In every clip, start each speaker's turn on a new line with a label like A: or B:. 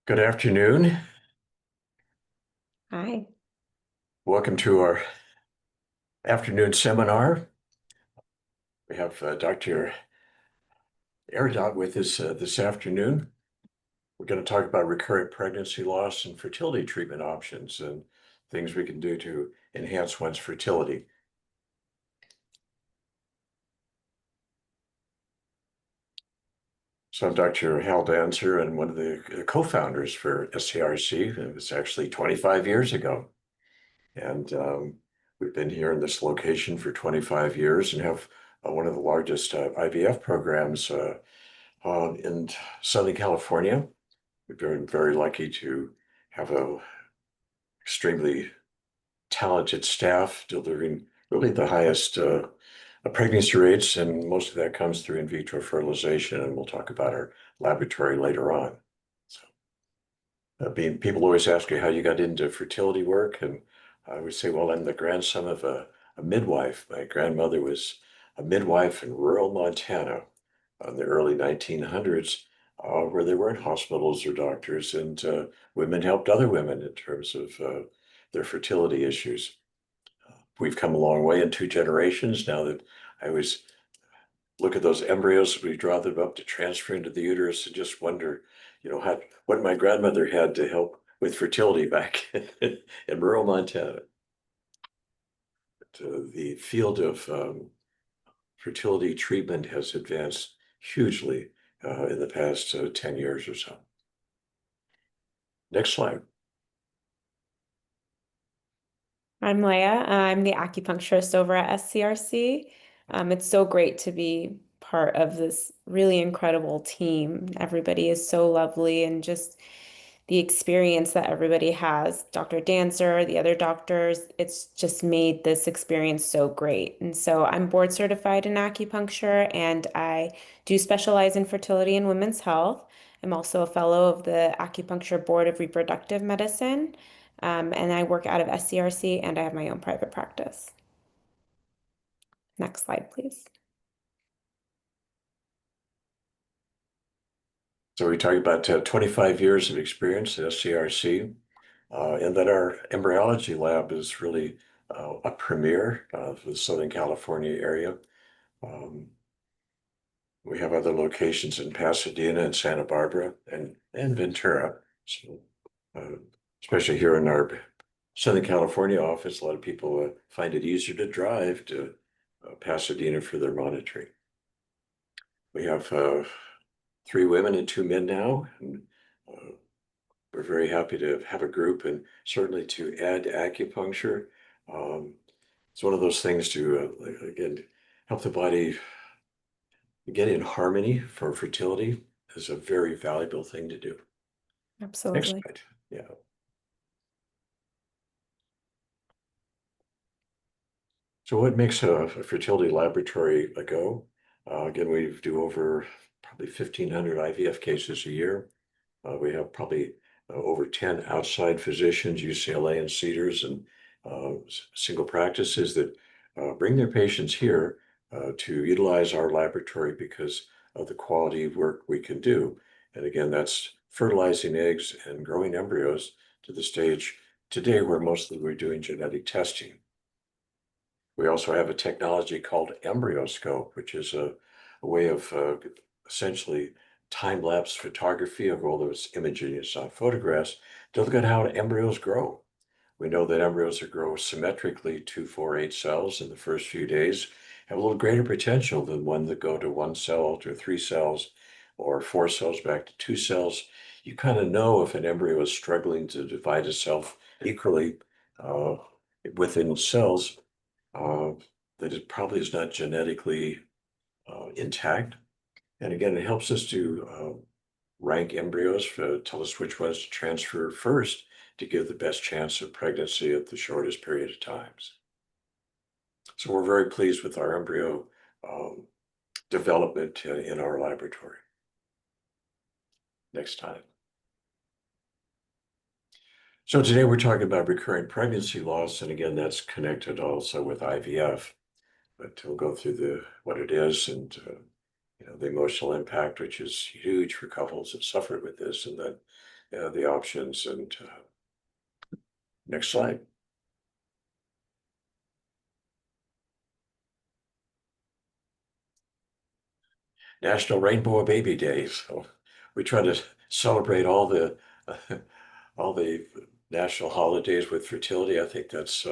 A: Good afternoon.
B: Hi.
A: Welcome to our afternoon seminar. We have Dr. Eradat with us this afternoon. We're going to talk about recurrent pregnancy loss and fertility treatment options and things we can do to enhance one's fertility. So I'm Dr. Hal Danzer and one of the co-founders for SCRC. It was actually 25 years ago. And we've been here in this location for 25 years and have one of the largest IVF programs in Southern California. We've been very lucky to have a extremely talented staff delivering really the highest pregnancy rates, and most of that comes through in vitro fertilization, and we'll talk about our laboratory later on. So, people always ask me how you got into fertility work, and I would say, well, I'm the grandson of a midwife. My grandmother was a midwife in rural Montana in the early 1900s, where there weren't hospitals or doctors, and women helped other women in terms of their fertility issues. We've come a long way in 2 generations now that I always look at those embryos, we draw them up to transfer into the uterus and just wonder, what my grandmother had to help with fertility back in rural Montana. But, the field of fertility treatment has advanced hugely in the past 10 years or so. Next slide.
B: I'm Leah. I'm the acupuncturist over at SCRC. It's so great to be part of this really incredible team. Everybody is so lovely, and just the experience that everybody has. Dr. Danzer, the other doctors, it's just made this experience so great. And so I'm board certified in acupuncture, and I do specialize in fertility and women's health. I'm also a fellow of the Acupuncture Board of Reproductive Medicine. And I work out of SCRC, and I have my own private practice. Next slide, please.
A: So we talked about 25 years of experience at SCRC, and that our embryology lab is really a premier for the Southern California area. We have other locations in Pasadena and Santa Barbara and Ventura. So, especially here in our Southern California office, a lot of people find it easier to drive to Pasadena for their monitoring. We have 3 women and 2 men now, and we're very happy to have a group and certainly to add acupuncture. It's one of those things to, again, help the body get in harmony for fertility is a very valuable thing to do. Next
B: Absolutely.
A: slide. Yeah. So what makes a fertility laboratory a go? Again, we do over probably 1,500 IVF cases a year. We have probably over 10 outside physicians, UCLA and Cedars, and single practices that bring their patients here to utilize our laboratory because of the quality of work we can do. And again, that's fertilizing eggs and growing embryos to the stage today where mostly we're doing genetic testing. We also have a technology called EmbryoScope, which is a way of essentially time-lapse photography of all those images on photographs to look at how embryos grow. We know that embryos that grow symmetrically 2, 4, 8 cells in the first few days have a little greater potential than one that go to 1 cell to 3 cells or 4 cells back to 2 cells. You kind of know if an embryo is struggling to divide itself equally within cells, that it probably is not genetically intact. And again, it helps us to rank embryos, tell us which ones to transfer first to give the best chance of pregnancy at the shortest period of times. So we're very pleased with our embryo development in our laboratory. Next time. So today we're talking about recurrent pregnancy loss, and again, that's connected also with IVF. But we'll go through what it is and the emotional impact, which is huge for couples that suffer with this, and then the options. And next slide. National Rainbow Baby Day. So we try to celebrate all the all the national holidays with fertility. I think that's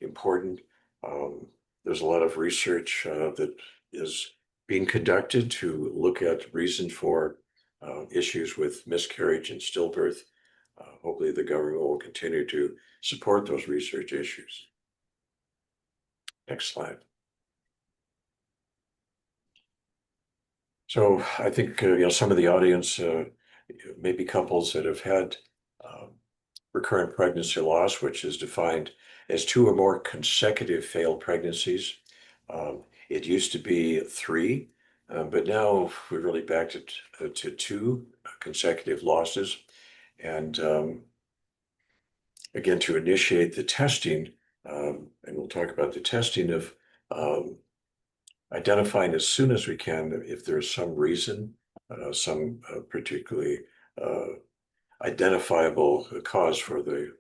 A: important. Um, there's a lot of research that is being conducted to look at reason for issues with miscarriage and stillbirth. Hopefully, the government will continue to support those research issues. Next slide. So I think some of the audience may be couples that have had recurrent pregnancy loss, which is defined as 2 or more consecutive failed pregnancies. It used to be 3, but now we're really back to 2 consecutive losses. And again, to initiate the testing, and we'll talk about the testing of identifying as soon as we can if there's some reason, some particularly identifiable cause for the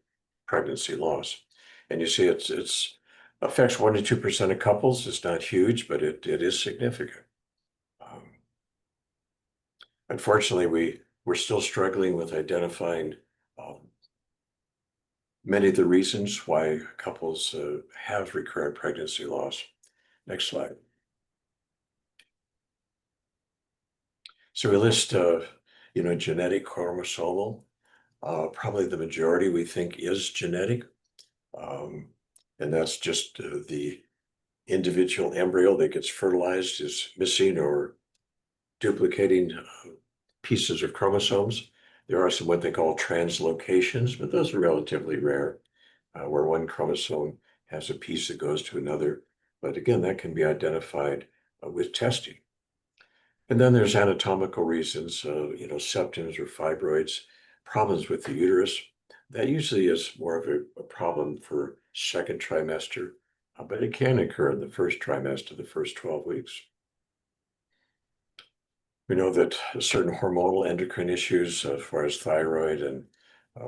A: pregnancy loss. And you see it's affects 1 to 2% of couples. It's not huge, but it is significant. Unfortunately, we're still struggling with identifying many of the reasons why couples have recurrent pregnancy loss. Next slide. So we list, genetic, chromosomal. Probably the majority we think is genetic. And that's just the individual embryo that gets fertilized is missing or duplicating pieces of chromosomes. There are some what they call translocations, but those are relatively rare, where one chromosome has a piece that goes to another. But again, that can be identified with testing. And then there's anatomical reasons, septums or fibroids, problems with the uterus. That usually is more of a problem for second trimester, but it can occur in the first trimester, the first 12 weeks. We know that certain hormonal endocrine issues, as far as thyroid and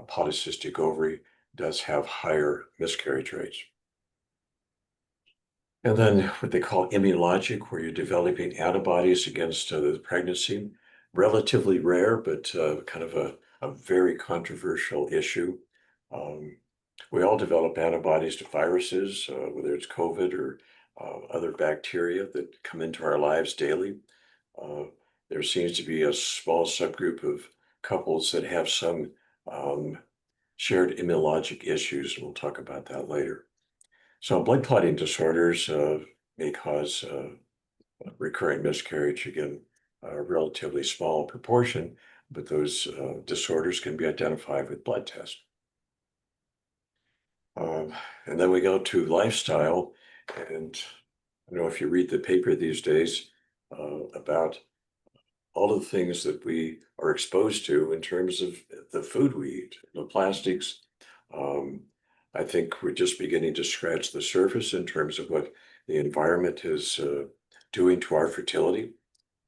A: polycystic ovary, does have higher miscarriage rates. And then what they call immunologic, where you're developing antibodies against the pregnancy, relatively rare, but kind of a very controversial issue. We all develop antibodies to viruses, whether it's COVID or other bacteria that come into our lives daily. There seems to be a small subgroup of couples that have some shared immunologic issues, and we'll talk about that later. So blood clotting disorders may cause recurrent miscarriage, again, a relatively small proportion, but those disorders can be identified with blood tests. And then we go to lifestyle, and I don't know if you read the paper these days about all of the things that we are exposed to in terms of the food we eat, the plastics. I think we're just beginning to scratch the surface in terms of what the environment is doing to our fertility.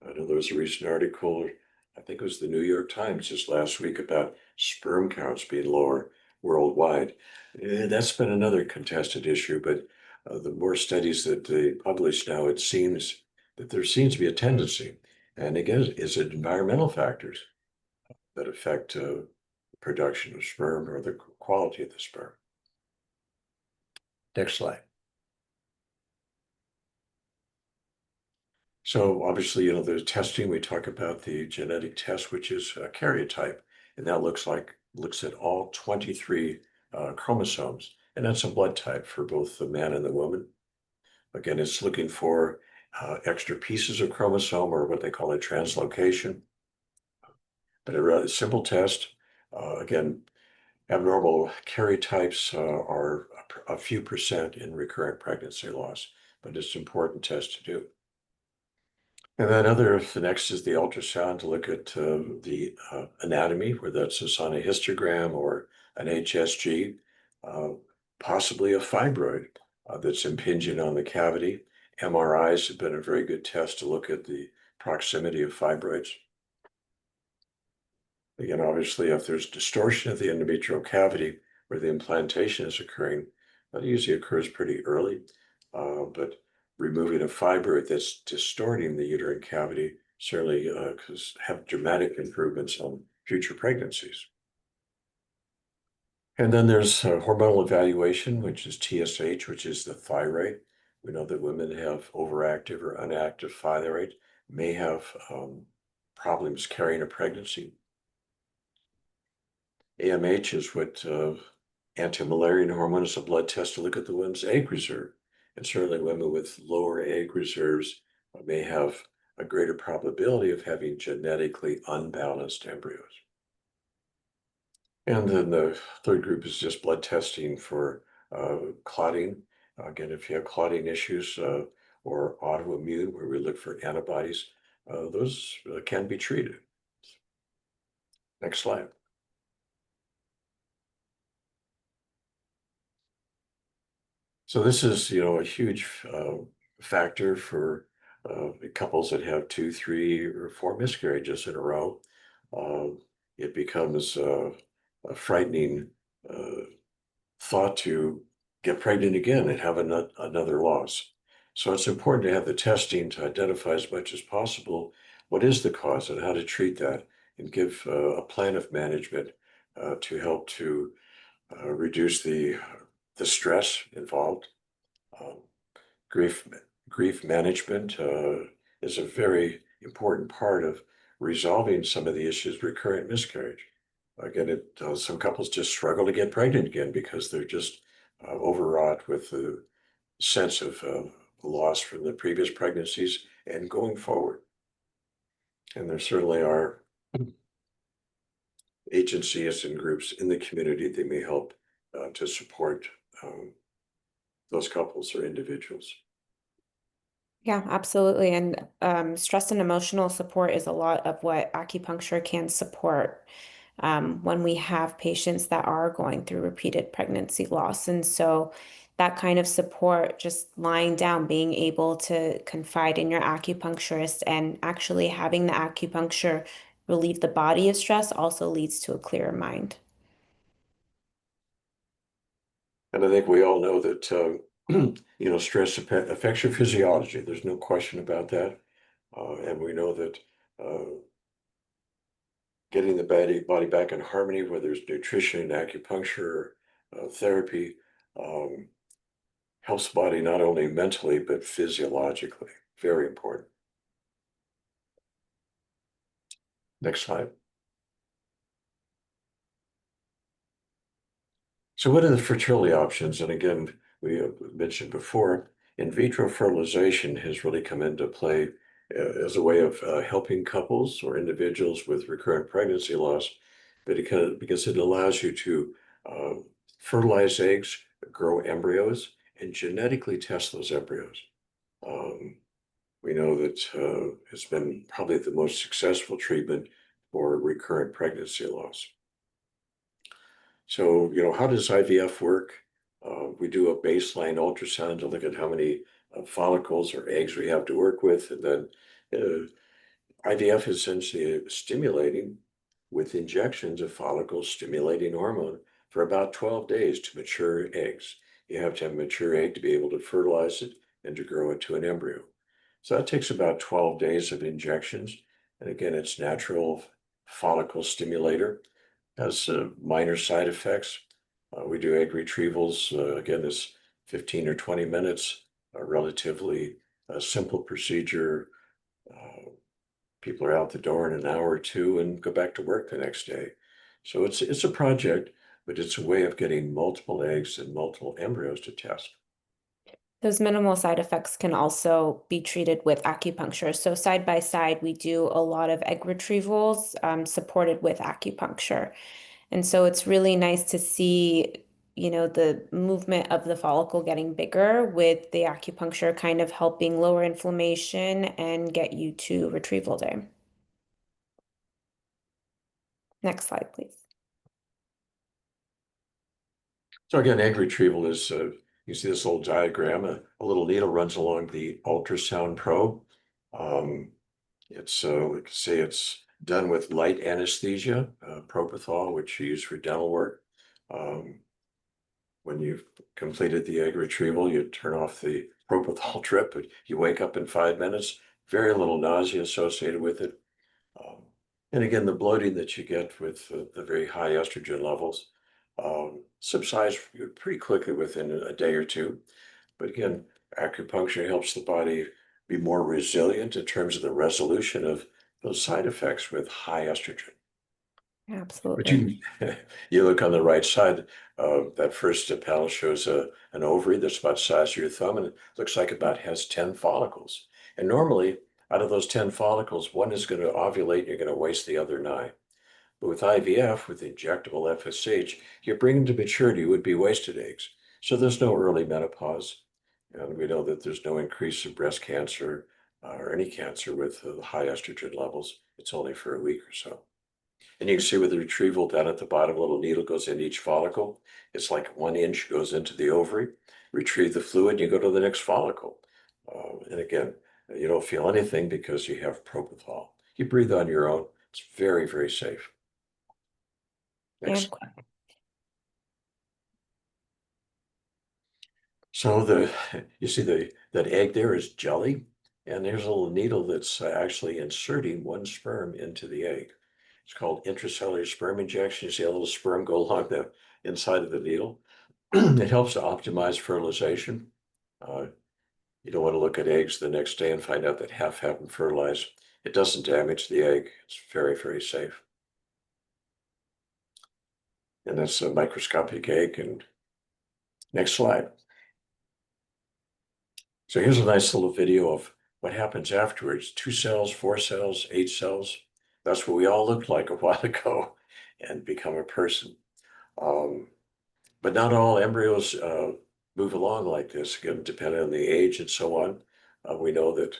A: I know there was a recent article, I think it was the New York Times just last week, about sperm counts being lower worldwide. That's been another contested issue, but the more studies that they publish now, it seems that there seems to be a tendency. And again, is it environmental factors that affect production of sperm or the quality of the sperm? Next slide. So obviously, there's testing. We talk about the genetic test, which is a karyotype, and that looks at all 23 chromosomes, and that's a blood type for both the man and the woman. Again, it's looking for extra pieces of chromosome, or what they call a translocation. But a really simple test. Again, abnormal karyotypes are a few percent in recurrent pregnancy loss, but it's an important test to do. And then the next is the ultrasound to look at the anatomy, whether that's on a histogram or an HSG, possibly a fibroid that's impinging on the cavity. MRIs have been a very good test to look at the proximity of fibroids. Again, obviously, if there's distortion of the endometrial cavity where the implantation is occurring, that usually occurs pretty early. But removing a fiber that's distorting the uterine cavity certainly have dramatic improvements on future pregnancies. And then there's hormonal evaluation, which is TSH, which is the thyroid. We know that women have overactive or inactive thyroid, may have problems carrying a pregnancy. AMH is what anti-Müllerian hormone is a blood test to look at the woman's egg reserve. And certainly women with lower egg reserves may have a greater probability of having genetically unbalanced embryos. And then the third group is just blood testing for clotting. Again, if you have clotting issues or autoimmune, where we look for antibodies, those can be treated. Next slide. So this is, a huge factor for couples that have 2, 3, or 4 miscarriages in a row. It becomes a frightening thought to get pregnant again and have another loss. So it's important to have the testing to identify as much as possible what is the cause and how to treat that, and give a plan of management to help to reduce the stress involved. Um, grief management is a very important part of resolving some of the issues with recurrent miscarriage. Again, some couples just struggle to get pregnant again because they're just overwrought with the sense of loss from the previous pregnancies and going forward. And there certainly are agencies and groups in the community that may help to support those couples or individuals.
B: Yeah, absolutely. And stress and emotional support is a lot of what acupuncture can support when we have patients that are going through repeated pregnancy loss. And so that kind of support, just lying down, being able to confide in your acupuncturist and actually having the acupuncture relieve the body of stress also leads to a clearer mind.
A: And I think we all know that stress affects your physiology. There's no question about that. And we know that getting the body back in harmony, whether it's nutrition, acupuncture, therapy, helps the body not only mentally, but physiologically. Very important. Next slide. So what are the fertility options? And again, we mentioned before, in vitro fertilization has really come into play as a way of helping couples or individuals with recurrent pregnancy loss, but because it allows you to uh, fertilize eggs, grow embryos, and genetically test those embryos. Um, we know that it's been probably the most successful treatment for recurrent pregnancy loss. So, how does IVF work? We do a baseline ultrasound to look at how many follicles or eggs we have to work with. And then IVF is essentially stimulating with injections of follicle stimulating hormone for about 12 days to mature eggs. You have to have a mature egg to be able to fertilize it and to grow it to an embryo. So that takes about 12 days of injections. And again, it's natural follicle stimulator, has minor side effects. We do egg retrievals. Again, it's 15 or 20 minutes, a relatively simple procedure. People are out the door in an hour or two and go back to work the next day. So it's a project, but it's a way of getting multiple eggs and multiple embryos to test.
B: Those minimal side effects can also be treated with acupuncture. So side by side, we do a lot of egg retrievals supported with acupuncture. And so it's really nice to see, the movement of the follicle getting bigger with the acupuncture kind of helping lower inflammation and get you to retrieval day. Next slide, please.
A: So again, egg retrieval is, you see this little diagram, a little needle runs along the ultrasound probe. It's, like say it's done with light anesthesia, propofol, which you use for dental work. Um, when you've completed the egg retrieval, you turn off the propofol drip, you wake up in 5 minutes, very little nausea associated with it. Um, and again, the bloating that you get with the very high estrogen levels subsides pretty quickly within a day or two. But again, acupuncture helps the body be more resilient in terms of the resolution of those side effects with high estrogen. But
B: Absolutely.
A: you you look on the right side, that first panel shows an ovary that's about the size of your thumb, and it looks like about has 10 follicles. And normally, out of those 10 follicles, one is going to ovulate, and you're going to waste the other 9. But with IVF, with injectable FSH, you bring them to maturity, it would be wasted eggs. So there's no early menopause. And we know that there's no increase in breast cancer or any cancer with high estrogen levels. It's only for a week or so. And you can see with the retrieval down at the bottom, a little needle goes in each follicle. It's like 1 inch goes into the ovary. Retrieve the fluid, you go to the next follicle. And again, you don't feel anything because you have propofol. You breathe on your own. It's very, very safe.
B: And
A: Next. So you see that egg there is jelly, and there's a little needle that's actually inserting one sperm into the egg. It's called intracellular sperm injection. You see a little sperm go along the inside of the needle. It helps to optimize fertilization. Uh, you don't want to look at eggs the next day and find out that half haven't fertilized. It doesn't damage the egg. It's very, very safe. And that's a microscopic egg. And next slide. So here's a nice little video of what happens afterwards. 2 cells, 4 cells, 8 cells. That's what we all looked like a while ago and become a person. Um, but not all embryos move along like this, again, depending on the age and so on. We know that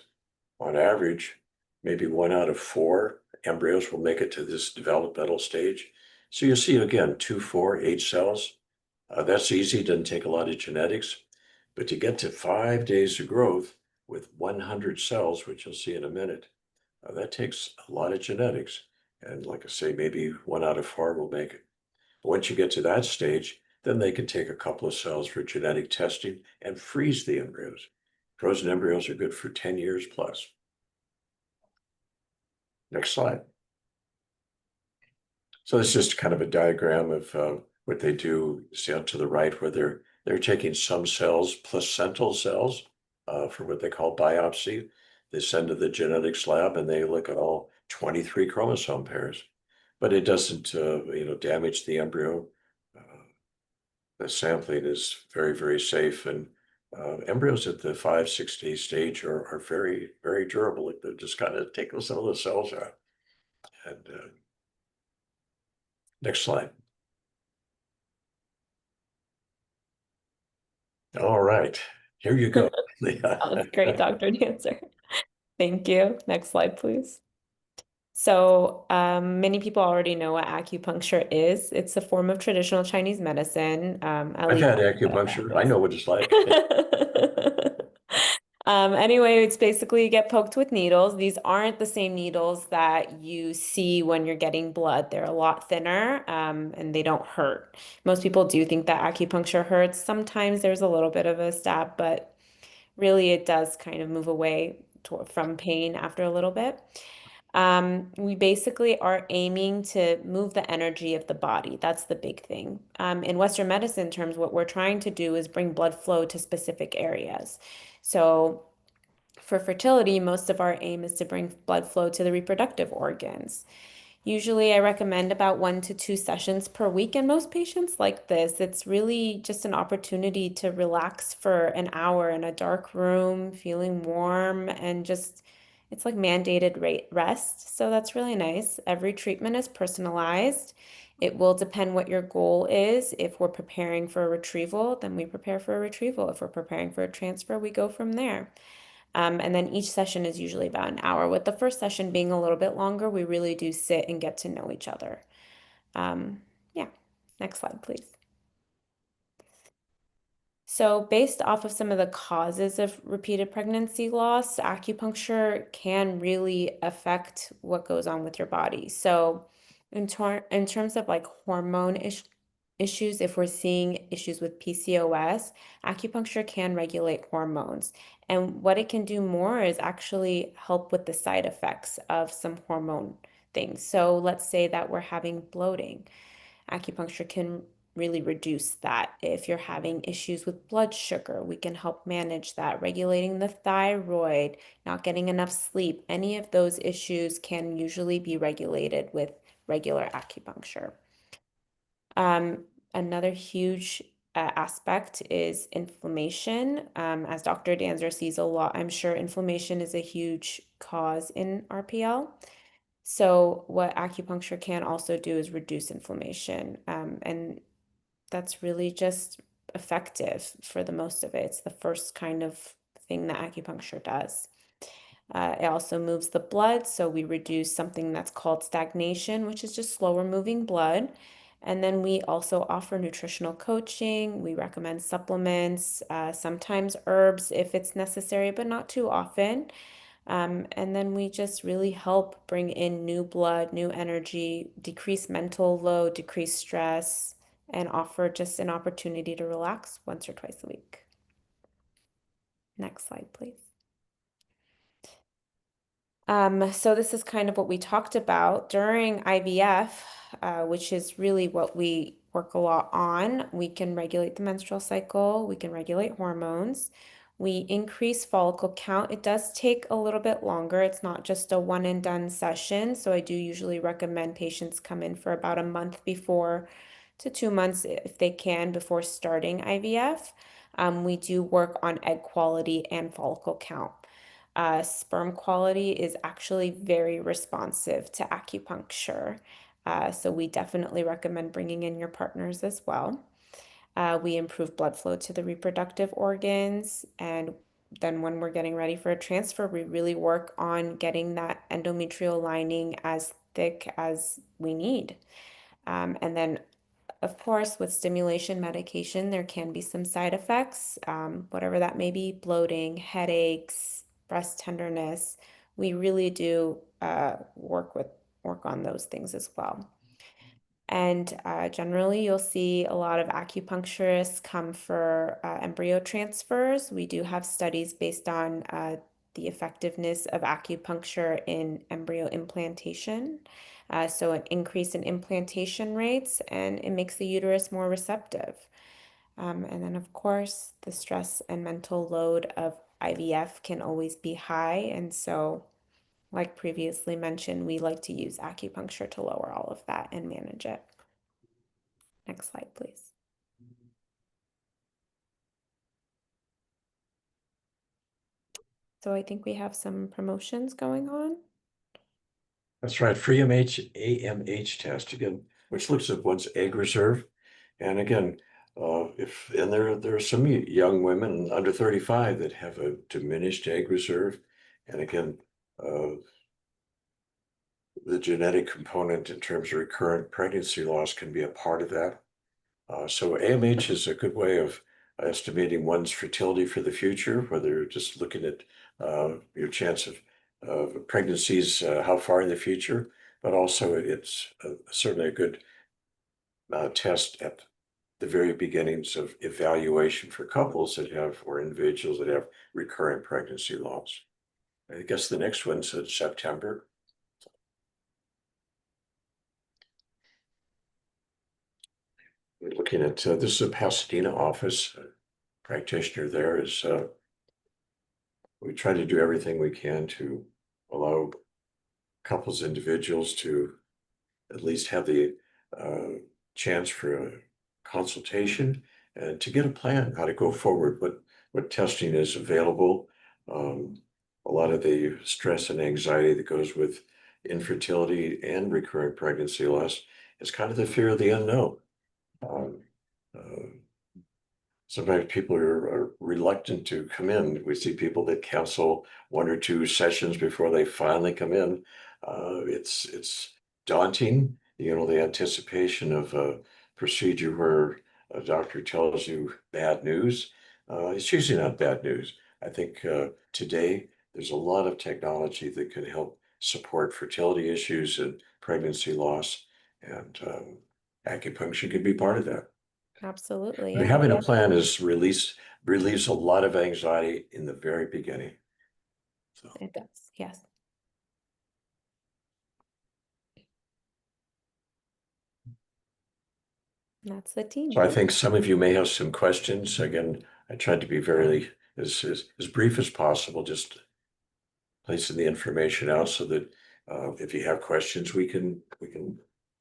A: on average, maybe 1 out of 4 embryos will make it to this developmental stage. So you see again, 2, 4, 8 cells. That's easy, doesn't take a lot of genetics. But to get to 5 days of growth with 100 cells, which you'll see in a minute, that takes a lot of genetics. And like I say, maybe 1 out of 4 will make it. Once you get to that stage, then they can take a couple of cells for genetic testing and freeze the embryos. Frozen embryos are good for 10 years plus. Next slide. So it's just kind of a diagram of what they do. See out to the right where they're taking some cells, placental cells, for what they call biopsy. They send to the genetics lab and they look at all 23 chromosome pairs, but it doesn't damage the embryo. Uh, the sampling is very, very safe, and embryos at the 5, 6 day stage are very, very durable. They're just kind of taking some of the cells out. And next slide. All right, here you go.
B: That was great, Dr. Dancer. Thank you. Next slide, please. So, many people already know what acupuncture is. It's a form of traditional Chinese medicine, at
A: I've
B: least
A: had
B: that I
A: acupuncture. I
B: practice.
A: know what it's like.
B: Anyway, it's basically you get poked with needles. These aren't the same needles that you see when you're getting blood. They're a lot thinner, and they don't hurt. Most people do think that acupuncture hurts. Sometimes there's a little bit of a stab, but really it does kind of move away from pain after a little bit. We basically are aiming to move the energy of the body. That's the big thing. In Western medicine terms, what we're trying to do is bring blood flow to specific areas. So for fertility, most of our aim is to bring blood flow to the reproductive organs. Usually, I recommend about 1 to 2 sessions per week, and most patients like this. It's really just an opportunity to relax for an hour in a dark room, feeling warm, and just it's like mandated rest. So that's really nice. Every treatment is personalized. It will depend what your goal is. If we're preparing for a retrieval, then we prepare for a retrieval. If we're preparing for a transfer, we go from there. And then each session is usually about an hour. With the first session being a little bit longer, we really do sit and get to know each other. Yeah, next slide, please. So, based off of some of the causes of repeated pregnancy loss, acupuncture can really affect what goes on with your body. So, in terms of like issues, if we're seeing issues with PCOS, acupuncture can regulate hormones. And what it can do more is actually help with the side effects of some hormone things. So, let's say that we're having bloating. Acupuncture can really reduce that. If you're having issues with blood sugar, we can help manage that. Regulating the thyroid, not getting enough sleep, any of those issues can usually be regulated with regular acupuncture. Another huge aspect is inflammation. As Dr. Danzer sees a lot, I'm sure inflammation is a huge cause in RPL. So what acupuncture can also do is reduce inflammation, and that's really just effective for the most of it. It's the first kind of thing that acupuncture does. It also moves the blood, so we reduce something that's called stagnation, which is just slower moving blood. And then we also offer nutritional coaching. We recommend supplements, sometimes herbs if it's necessary, but not too often. And then we just really help bring in new blood, new energy, decrease mental load, decrease stress, and offer just an opportunity to relax once or twice a week. Next slide, please. So this is kind of what we talked about during IVF, which is really what we work a lot on. We can regulate the menstrual cycle, we can regulate hormones, we increase follicle count. It does take a little bit longer. It's not just a one and done session. So I do usually recommend patients come in for about a month before to 2 months if they can before starting IVF. We do work on egg quality and follicle count. Sperm quality is actually very responsive to acupuncture. So we definitely recommend bringing in your partners as well. We improve blood flow to the reproductive organs. And then when we're getting ready for a transfer, we really work on getting that endometrial lining as thick as we need. And then of course, with stimulation medication, there can be some side effects, whatever that may be, bloating, headaches, breast tenderness. We really do work on those things as well. And generally, you'll see a lot of acupuncturists come for embryo transfers. We do have studies based on the effectiveness of acupuncture in embryo implantation. So an increase in implantation rates, and it makes the uterus more receptive. And then, of course, the stress and mental load of IVF can always be high. And so, like previously mentioned, we like to use acupuncture to lower all of that and manage it. Next slide, please. So I think we have some promotions going on.
A: That's right, free AMH test again, which looks at one's egg reserve. And again, there are some young women under 35 that have a diminished egg reserve. And again, the genetic component in terms of recurrent pregnancy loss can be a part of that. So AMH is a good way of estimating one's fertility for the future, whether you're just looking at your chance of pregnancies, how far in the future, but also it's certainly a good test at the very beginnings of evaluation for couples that have, or individuals that have recurrent pregnancy loss. I guess the next one's in September. We're looking at, this is a Pasadena office. Practitioner there is, we try to do everything we can to allow couples, individuals to at least have the chance for a consultation and to get a plan how to go forward, what testing is available. A lot of the stress and anxiety that goes with infertility and recurrent pregnancy loss is kind of the fear of the unknown. Sometimes people are reluctant to come in. We see people that cancel one or two sessions before they finally come in. It's daunting, the anticipation of a procedure where a doctor tells you bad news. it's usually not bad news. I think today there's a lot of technology that can help support fertility issues and pregnancy loss, and acupuncture can be part of that.
B: Absolutely.
A: But
B: Yeah.
A: having a plan is relieves a lot of anxiety in the very beginning. So,
B: It does. Yes. That's the
A: so
B: team.
A: I think some of you may have some questions. Again, I tried to be very as brief as possible, just placing the information out so that if you have questions, we can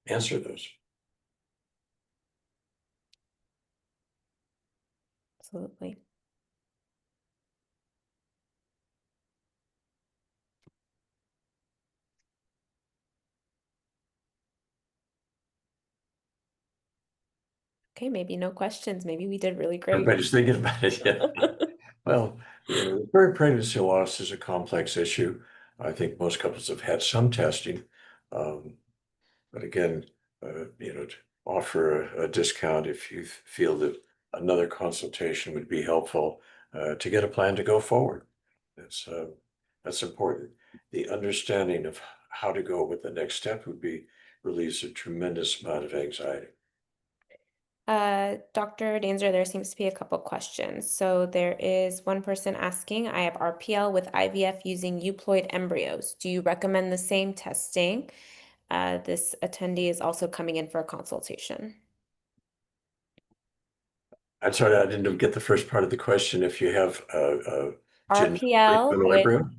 A: answer those.
B: Absolutely. Okay, maybe no questions. Maybe we did really great.
A: Everybody's thinking about it. Yeah. Well, recurrent pregnancy loss is a complex issue. I think most couples have had some testing. Um, but again, to offer a discount if you feel that another consultation would be helpful to get a plan to go forward. That's important. The understanding of how to go with the next step would be relieves a tremendous amount of anxiety.
B: Dr. Danzer, there seems to be a couple questions. So there is one person asking, I have RPL with IVF using euploid embryos. Do you recommend the same testing? This attendee is also coming in for a consultation.
A: I'm sorry, I didn't get the first part of the question. If you have a genetic
B: RPL with
A: embryo,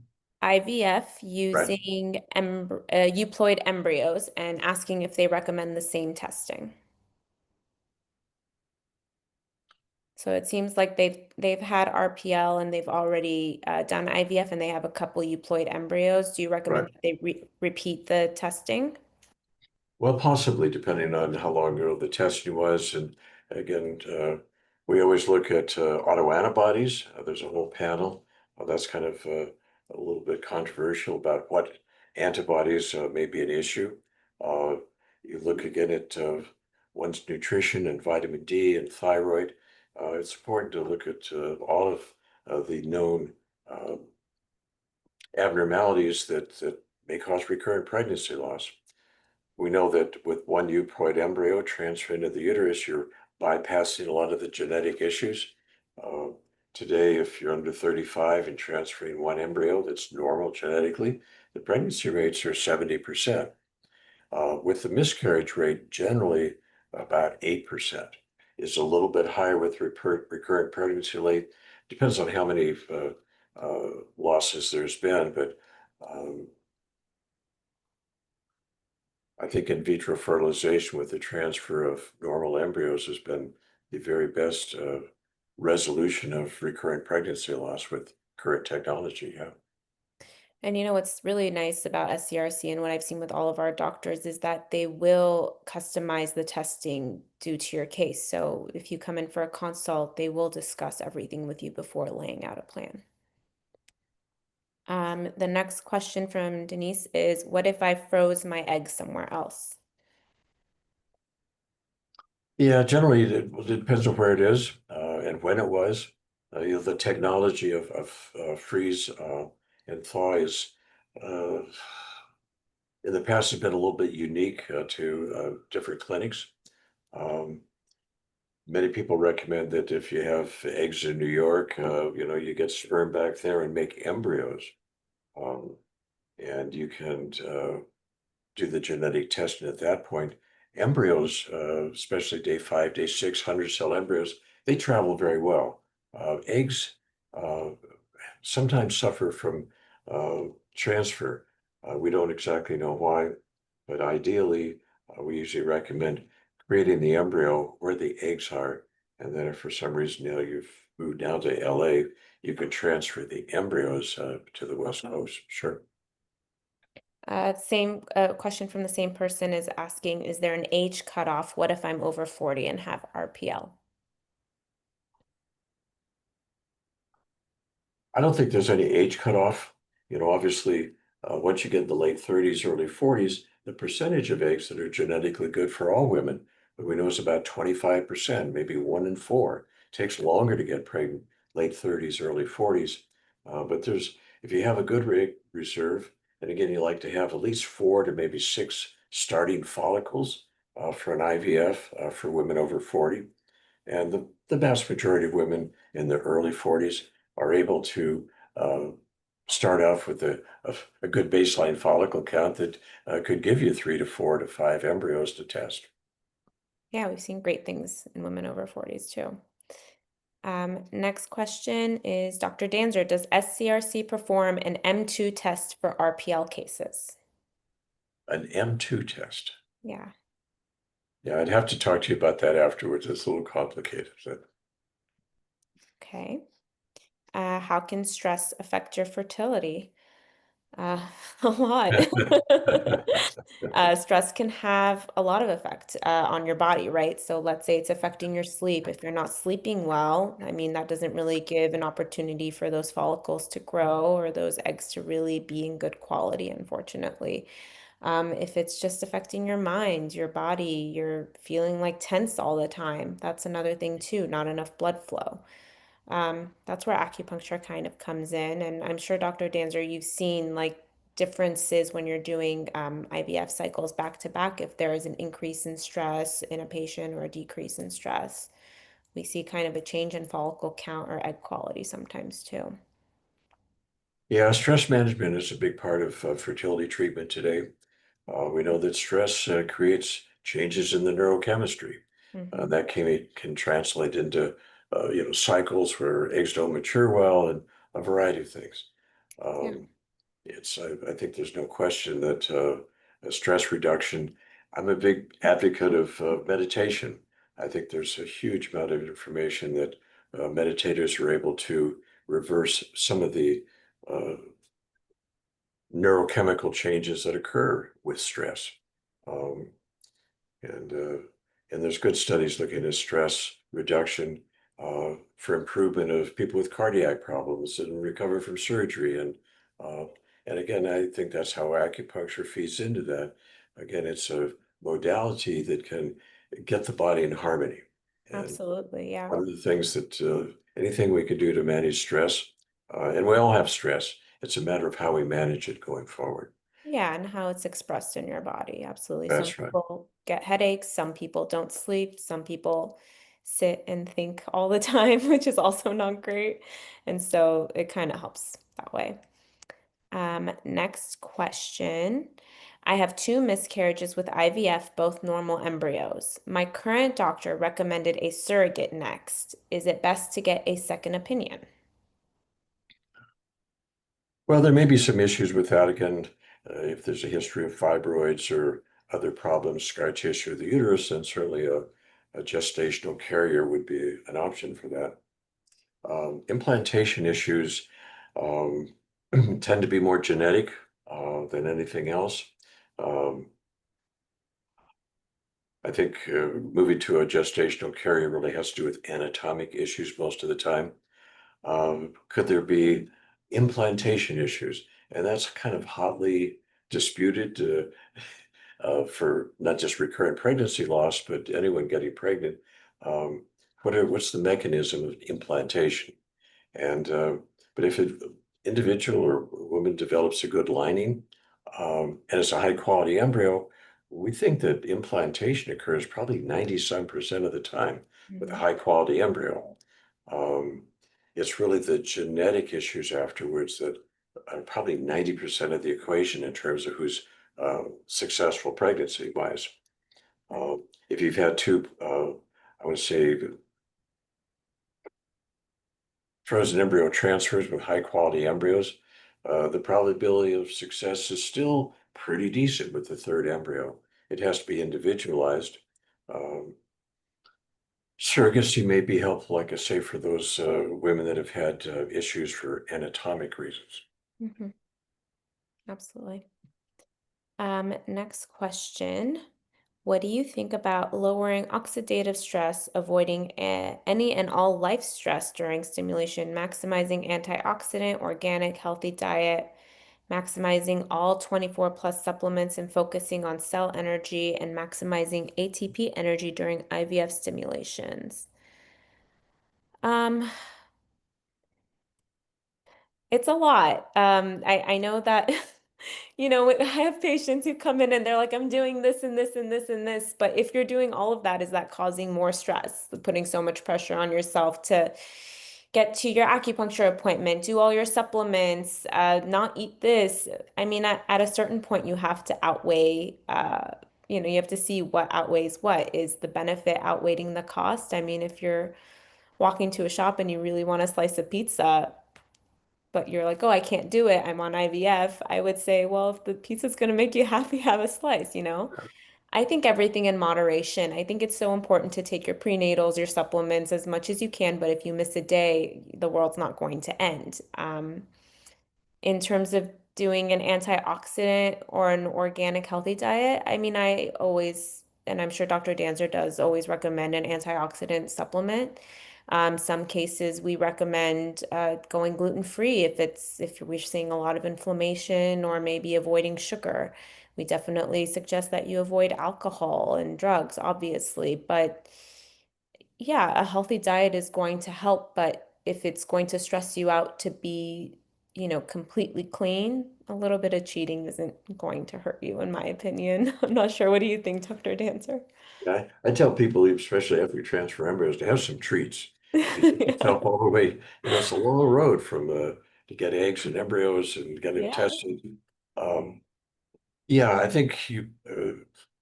B: IVF
A: right?
B: using euploid embryos and asking if they recommend the same testing. So it seems like they've had RPL and they've already done IVF and they have a couple euploid embryos. Do you recommend
A: Right.
B: that they repeat the testing?
A: Well, possibly, depending on how long ago the testing was. And again, we always look at autoantibodies. There's a whole panel. That's kind of a little bit controversial about what antibodies may be an issue. Uh, you look again at one's nutrition and vitamin D and thyroid. It's important to look at all of the known uh, abnormalities that may cause recurrent pregnancy loss. We know that with one euploid embryo transferred into the uterus, you're bypassing a lot of the genetic issues. Uh, Today, if you're under 35 and transferring one embryo that's normal genetically, the pregnancy rates are 70%. With the miscarriage rate, generally about 8%. Is a little bit higher with recurrent pregnancy rate. Depends on how many losses there's been, but um, I think in vitro fertilization with the transfer of normal embryos has been the very best resolution of recurrent pregnancy loss with current technology. Yeah.
B: And what's really nice about SCRC and what I've seen with all of our doctors is that they will customize the testing due to your case. So if you come in for a consult, they will discuss everything with you before laying out a plan. The next question from Denise is, what if I froze my egg somewhere else?
A: Yeah, generally it depends on where it is and when it was. The technology of freeze and thaw is uh, in the past has been a little bit unique to different clinics. Um, Many people recommend that if you have eggs in New York, you get sperm back there and make embryos. Um, and you can do the genetic testing at that point. Embryos, especially day 5, day 6, 100-cell embryos, they travel very well. Eggs uh, sometimes suffer from transfer. We don't exactly know why, but ideally, we usually recommend creating the embryo where the eggs are. And then if for some reason, you've moved down to LA, you could transfer the embryos to the West Coast. Sure.
B: Same question from the same person is asking, is there an age cutoff? What if I'm over 40 and have RPL?
A: I don't think there's any age cutoff. Obviously, once you get in the late 30s, early 40s, the percentage of eggs that are genetically good for all women, but we know it's about 25%, maybe 1 in 4. It takes longer to get pregnant late 30s, early 40s. But if you have a good reserve, and again, you like to have at least 4 to maybe 6 starting follicles for an IVF for women over 40. And the vast majority of women in the early 40s are able to uh, start off with a good baseline follicle count that could give you 3 to 4 to 5 embryos to test.
B: Yeah, we've seen great things in women over 40s too. Next question is Dr. Danzer, does SCRC perform an M2 test for RPL cases?
A: An M2 test.
B: Yeah.
A: Yeah, I'd have to talk to you about that afterwards. It's a little complicated.
B: Okay. How can stress affect your fertility? Uh, a lot. Stress can have a lot of effect on your body, right? So let's say it's affecting your sleep. If you're not sleeping well, I mean, that doesn't really give an opportunity for those follicles to grow or those eggs to really be in good quality, unfortunately. If it's just affecting your mind, your body, you're feeling like tense all the time, that's another thing too, not enough blood flow. That's where acupuncture kind of comes in. And I'm sure, Dr. Danzer, you've seen like differences when you're doing IVF cycles back to back, if there is an increase in stress in a patient or a decrease in stress. We see kind of a change in follicle count or egg quality sometimes too.
A: Yeah, stress management is a big part of fertility treatment today. We know that stress creates changes in the neurochemistry.
B: Hmm.
A: That can translate into cycles where eggs don't mature well and a variety of things.
B: Yeah,
A: Um, I think there's no question that a stress reduction. I'm a big advocate of meditation. I think there's a huge amount of information that meditators are able to reverse some of the uh, neurochemical changes that occur with stress. Um, and there's good studies looking at stress reduction for improvement of people with cardiac problems and recover from surgery. Uh, and again, I think that's how acupuncture feeds into that. Again, it's a modality that can get the body in harmony. And
B: absolutely. Yeah.
A: one of the things that anything we can do to manage stress, and we all have stress, it's a matter of how we manage it going forward.
B: Yeah, and how it's expressed in your body. Absolutely. Some
A: That's right.
B: people get headaches, some people don't sleep, some people sit and think all the time, which is also not great. And so it kind of helps that way. Next question. I have 2 miscarriages with IVF, both normal embryos. My current doctor recommended a surrogate next. Is it best to get a second opinion?
A: Well, there may be some issues with that. Again, if there's a history of fibroids or other problems, scar tissue of the uterus, then certainly a gestational carrier would be an option for that. Implantation issues um, tend to be more genetic than anything else. Um, I think moving to a gestational carrier really has to do with anatomic issues most of the time. Could there be implantation issues? And that's kind of hotly disputed for not just recurrent pregnancy loss, but anyone getting pregnant. Um, what's the mechanism of implantation? And but if an individual or woman develops a good lining and it's a high quality embryo, we think that implantation occurs probably 90 some % of the time with a
B: Mhm.
A: high quality embryo. Um, it's really the genetic issues afterwards that are probably 90% of the equation in terms of who's successful pregnancy wise.
B: Right.
A: If you've had two, I would say frozen embryo transfers with high quality embryos, the probability of success is still pretty decent with the third embryo. It has to be individualized. Um, Surrogacy may be helpful, like I say, for those women that have had issues for anatomic reasons.
B: Mhm. Absolutely. Next question. What do you think about lowering oxidative stress, avoiding any and all life stress during stimulation, maximizing antioxidant, organic, healthy diet, maximizing all 24 plus supplements and focusing on cell energy and maximizing ATP energy during IVF stimulations? Um, It's a lot. I know that, I have patients who come in and they're like, I'm doing this and this and this and this. But if you're doing all of that, is that causing more stress, putting so much pressure on yourself to get to your acupuncture appointment, do all your supplements, not eat this? I mean, at a certain point, you have to outweigh, you have to see what outweighs what. Is the benefit outweighing the cost? I mean, if you're walking to a shop and you really want a slice of pizza, but you're like, oh, I can't do it, I'm on IVF, I would say, well, if the pizza's going to make you happy, have a slice. I think everything in moderation. I think it's so important to take your prenatals, your supplements as much as you can, but if you miss a day, the world's not going to end. In terms of doing an antioxidant or an organic healthy diet, I mean, I always, and I'm sure Dr. Danzer does, always recommend an antioxidant supplement. Some cases we recommend going gluten-free if we're seeing a lot of inflammation or maybe avoiding sugar. We definitely suggest that you avoid alcohol and drugs, obviously, but yeah, a healthy diet is going to help, but if it's going to stress you out to be, completely clean, a little bit of cheating isn't going to hurt you, in my opinion. I'm not sure. What do you think, Dr. Dancer?
A: I tell people, especially after you transfer embryos, to have some treats. If you get
B: Yeah.
A: yourself all the way, it's a long road from to get eggs and embryos and get it
B: Yeah.
A: tested. Um, yeah, I think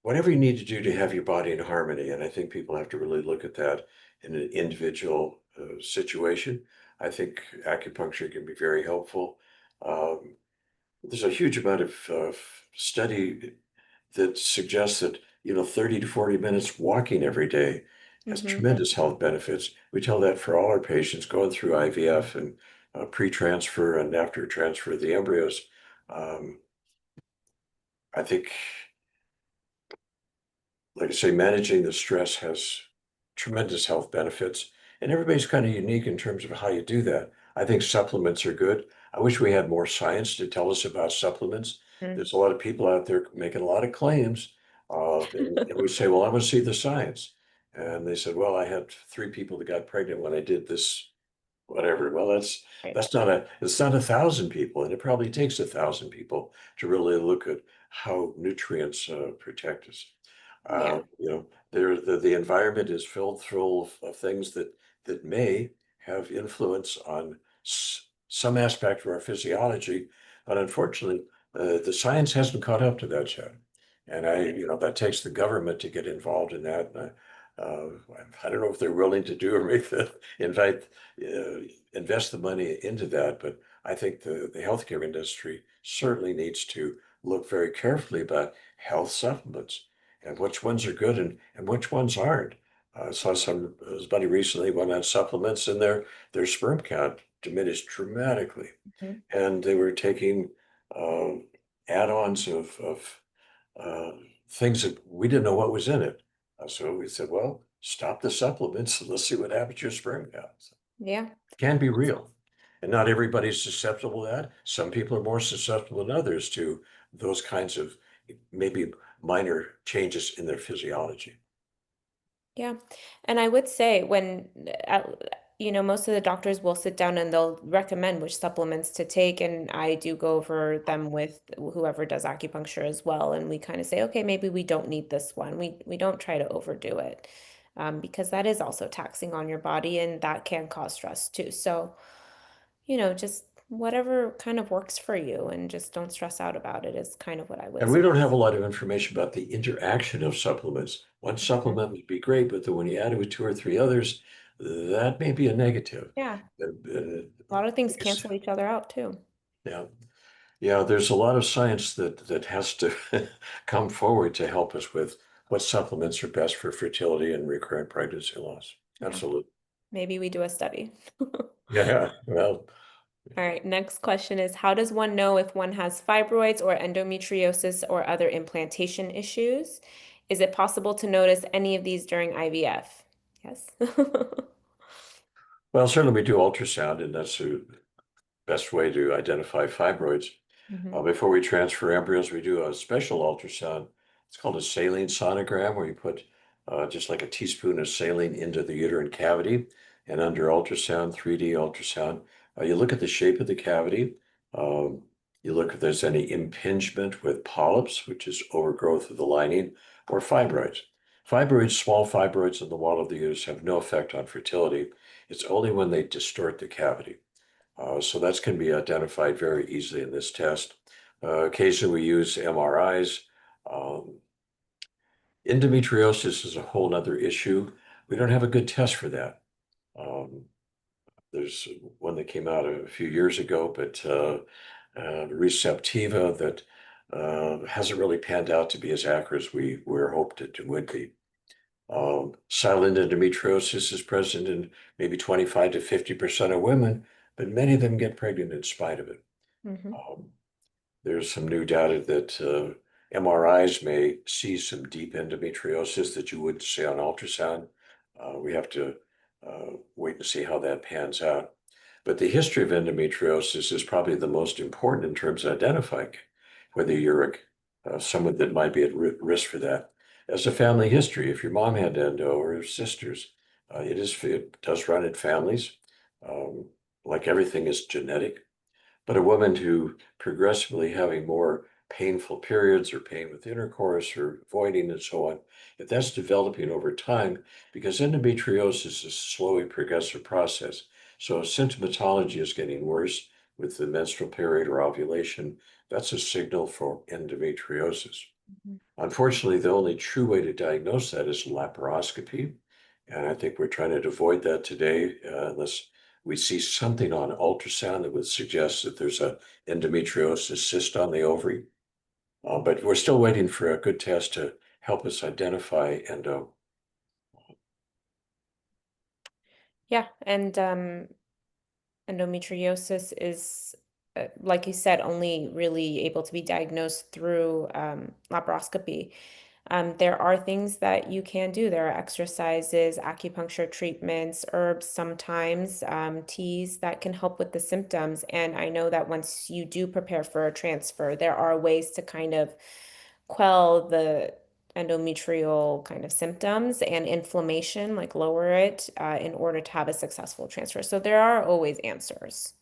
A: whatever you need to do to have your body in harmony, and I think people have to really look at that in an individual situation. I think acupuncture can be very helpful. Um, there's a huge amount of study that suggests that 30 to 40 minutes walking every day has
B: Hmm.
A: tremendous health benefits. We tell that for all our patients going through IVF and pre-transfer and after transfer of the embryos. Um, I think, like I say, managing the stress has tremendous health benefits, and everybody's kind of unique in terms of how you do that. I think supplements are good. I wish we had more science to tell us about supplements. There's a lot of people out there making a lot of claims, and we say, "Well, I want to see the science." And they said, "Well, I had 3 people that got pregnant when I did this whatever." Well,
B: Right.
A: it's not 1,000 people, and it probably takes 1,000 people to really look at how nutrients protect us.
B: Yeah.
A: The environment is filled full of things that may have influence on some aspect of our physiology, but unfortunately, the science hasn't caught up to that yet. And that takes the government to get involved in that. Uh, I don't know if they're willing to do or invite, uh, invest the money into that, but I think the healthcare industry certainly needs to look very carefully about health supplements and which ones are good and which ones aren't. I saw somebody recently went on supplements and their sperm count diminished dramatically,
B: Mhm.
A: and they were taking um, add-ons of uh, things that we didn't know what was in it. So we said, well, stop the supplements and let's see what happens to your sperm count. So
B: Yeah.
A: it can be real. And not everybody's susceptible to that. Some people are more susceptible than others to those kinds of maybe minor changes in their physiology.
B: Yeah. And I would say most of the doctors will sit down and they'll recommend which supplements to take. And I do go over them with whoever does acupuncture as well. And we kind of say, okay, maybe we don't need this one. We don't try to overdo it, because that is also taxing on your body and that can cause stress too. So, just whatever kind of works for you and just don't stress out about it is kind of what I would
A: And we
B: say.
A: don't have a lot of information about the interaction of supplements. One
B: Mhm.
A: supplement would be great, but then when you add it with 2 or 3 others, that may be a negative.
B: Yeah. A lot of things
A: Because,
B: cancel each other out too.
A: yeah, yeah, there's a lot of science that has to come forward to help us with what supplements are best for fertility and recurrent pregnancy loss.
B: Yeah.
A: Absolutely.
B: Maybe we do a study.
A: Yeah, well,
B: All right, next question is, how does one know if one has fibroids or endometriosis or other implantation issues? Is it possible to notice any of these during IVF? Yes.
A: well, certainly we do ultrasound, and that's the best way to identify fibroids.
B: Hmm.
A: Before we transfer embryos, we do a special ultrasound. It's called a saline sonogram, where you put just like a teaspoon of saline into the uterine cavity, and under ultrasound, 3D ultrasound, You look at the shape of the cavity. Um, you look if there's any impingement with polyps, which is overgrowth of the lining, or fibroids. Fibroids, small fibroids in the wall of the uterus have no effect on fertility. It's only when they distort the cavity. So that's can be identified very easily in this test. Occasionally we use MRIs. Um, Endometriosis is a whole other issue. We don't have a good test for that. Um, there's one that came out a few years ago, but Receptiva that hasn't really panned out to be as accurate as we were hoped it would be. Silent endometriosis is present in maybe 25 to 50% of women, but many of them get pregnant in spite of it.
B: Mhm.
A: Um, there's some new data that MRIs may see some deep endometriosis that you wouldn't see on ultrasound. We have to wait and see how that pans out. But the history of endometriosis is probably the most important in terms of identifying whether you're someone that might be at risk for that. As a family history, if your mom had endo or sisters, it does run in families. Um, like everything is genetic. But a woman who progressively having more painful periods or pain with intercourse or voiding and so on, if that's developing over time, because endometriosis is a slowly progressive process. So if symptomatology is getting worse with the menstrual period or ovulation, that's a signal for endometriosis.
B: Mhm.
A: Unfortunately, the only true way to diagnose that is laparoscopy. And I think we're trying to avoid that today, unless we see something on ultrasound that would suggest that there's a endometriosis cyst on the ovary. But we're still waiting for a good test to help us identify endo.
B: Yeah, and endometriosis is, like you said, only really able to be diagnosed through laparoscopy. There are things that you can do. There are exercises, acupuncture treatments, herbs, sometimes teas that can help with the symptoms. And I know that once you do prepare for a transfer, there are ways to kind of quell the endometrial kind of symptoms and inflammation, like lower it in order to have a successful transfer. So there are always answers.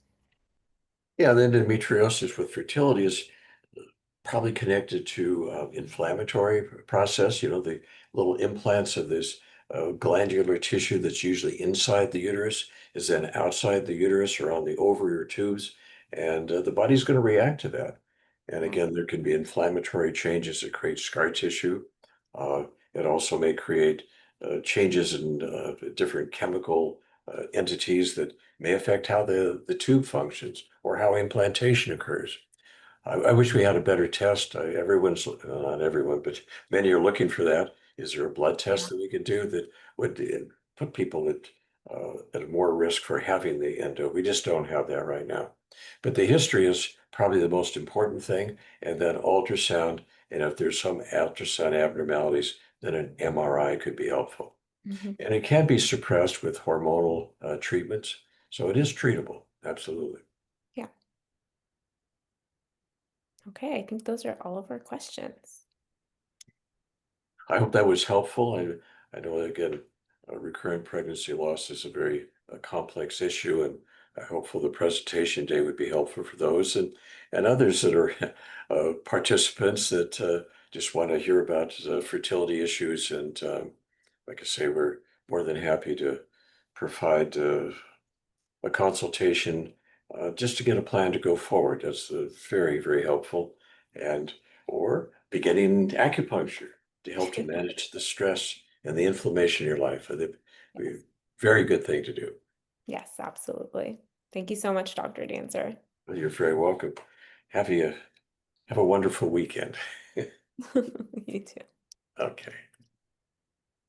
A: Yeah, the endometriosis with fertility is probably connected to inflammatory process. You know, the little implants of this glandular tissue that's usually inside the uterus is then outside the uterus or on the ovary or tubes, and the body's going to react to that. And
B: Yeah.
A: again, there can be inflammatory changes that create scar tissue. Uh, it also may create changes in different chemical entities that may affect how the tube functions or how implantation occurs. I wish we had a better test. Everyone's, not everyone, but many are looking for that. Is there a blood test
B: Yeah.
A: that we could do that would put people at more risk for having the endo? We just don't have that right now. But the history is probably the most important thing, and then ultrasound. And if there's some ultrasound abnormalities, then an MRI could be helpful.
B: Mhm.
A: And it can be suppressed with hormonal treatments. So it is treatable. Absolutely.
B: Yeah. Okay, I think those are all of our questions.
A: I hope that was helpful. I know again, recurrent pregnancy loss is a very complex issue, and I hope for the presentation day would be helpful for those and others that are participants that just want to hear about fertility issues. And like I say, we're more than happy to provide a consultation just to get a plan to go forward. That's very, very helpful. And or beginning acupuncture to help to manage the stress and the inflammation in your life. I think be a
B: Yes.
A: very good thing to do.
B: Yes, absolutely. Thank you so much, Dr. Danzer.
A: You're very welcome. Have a have a wonderful weekend.
B: You too.
A: Okay.